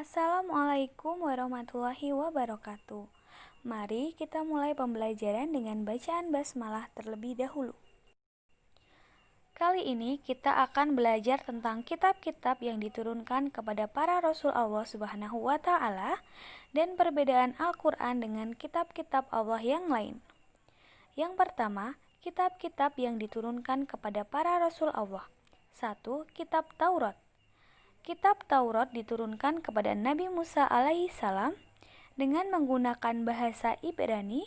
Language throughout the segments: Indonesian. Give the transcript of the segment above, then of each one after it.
Assalamualaikum warahmatullahi wabarakatuh. Mari kita mulai pembelajaran dengan bacaan basmalah terlebih dahulu. Kali ini kita akan belajar tentang kitab-kitab yang diturunkan kepada para Rasul Allah Subhanahu wa Ta'ala dan perbedaan Al-Quran dengan kitab-kitab Allah yang lain. Yang pertama, kitab-kitab yang diturunkan kepada para Rasul Allah. 1. Kitab Taurat. Kitab Taurat diturunkan kepada Nabi Musa alaihissalam dengan menggunakan bahasa Ibrani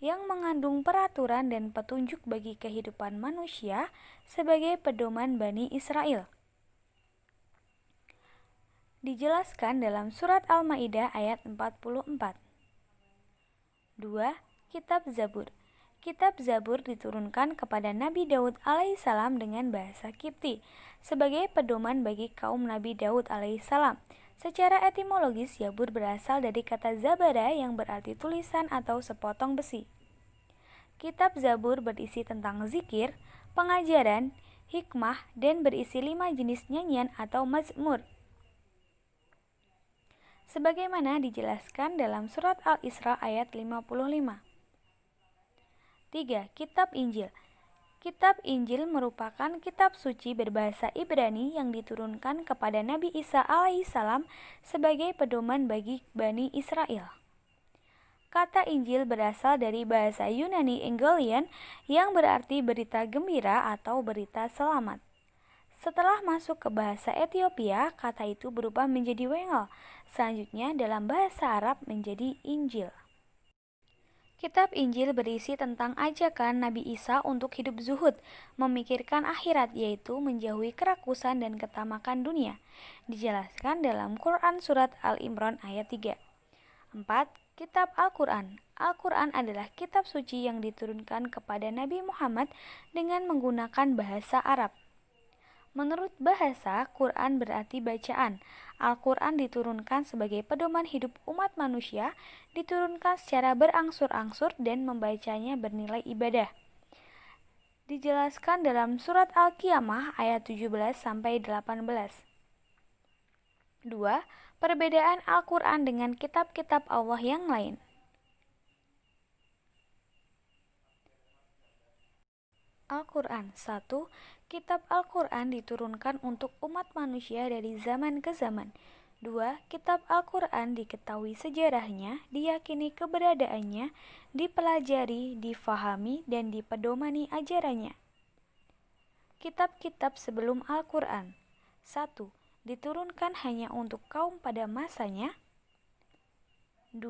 yang mengandung peraturan dan petunjuk bagi kehidupan manusia sebagai pedoman Bani Israel. Dijelaskan dalam surat Al-Maidah ayat 44. 2. Kitab Zabur. Kitab Zabur diturunkan kepada Nabi Daud alaihissalam dengan bahasa Kipti sebagai pedoman bagi kaum Nabi Daud alaihissalam. Secara etimologis, Zabur berasal dari kata zabara yang berarti tulisan atau sepotong besi. Kitab Zabur berisi tentang zikir, pengajaran, hikmah, dan berisi 5 jenis nyanyian atau mazmur. Sebagaimana dijelaskan dalam surat Al-Isra ayat 55. 3. Kitab Injil. Kitab Injil merupakan kitab suci berbahasa Ibrani yang diturunkan kepada Nabi Isa alaihissalam sebagai pedoman bagi Bani Israel. Kata Injil berasal dari bahasa Yunani Evangelion yang berarti berita gembira atau berita selamat. Setelah masuk ke bahasa Ethiopia, kata itu berubah menjadi Wengel. Selanjutnya dalam bahasa Arab menjadi Injil. Kitab Injil berisi tentang ajakan Nabi Isa untuk hidup zuhud, memikirkan akhirat, yaitu menjauhi kerakusan dan ketamakan dunia. Dijelaskan dalam Quran Surat Al-Imran ayat 3. 4. Kitab Al-Quran. Al-Quran adalah kitab suci yang diturunkan kepada Nabi Muhammad dengan menggunakan bahasa Arab. Menurut bahasa, Quran berarti bacaan. Al-Quran diturunkan sebagai pedoman hidup umat manusia, diturunkan secara berangsur-angsur dan membacanya bernilai ibadah. Dijelaskan dalam surat Al-Qiyamah ayat 17-18. 2. Perbedaan Al-Quran dengan kitab-kitab Allah yang lain. Al-Quran. 1. Kitab Al-Quran diturunkan untuk umat manusia dari zaman ke zaman. 2. Kitab Al-Quran diketahui sejarahnya, diyakini keberadaannya, dipelajari, difahami, dan dipedomani ajarannya. Kitab-kitab sebelum Al-Quran. 1. Diturunkan hanya untuk kaum pada masanya. 2.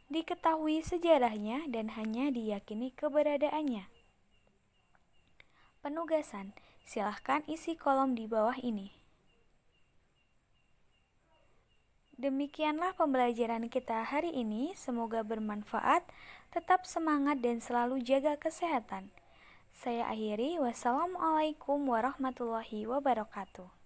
Diketahui sejarahnya dan hanya diyakini keberadaannya. Penugasan, silahkan isi kolom di bawah ini. Demikianlah pembelajaran kita hari ini, semoga bermanfaat, tetap semangat dan selalu jaga kesehatan. Saya akhiri, wassalamualaikum warahmatullahi wabarakatuh.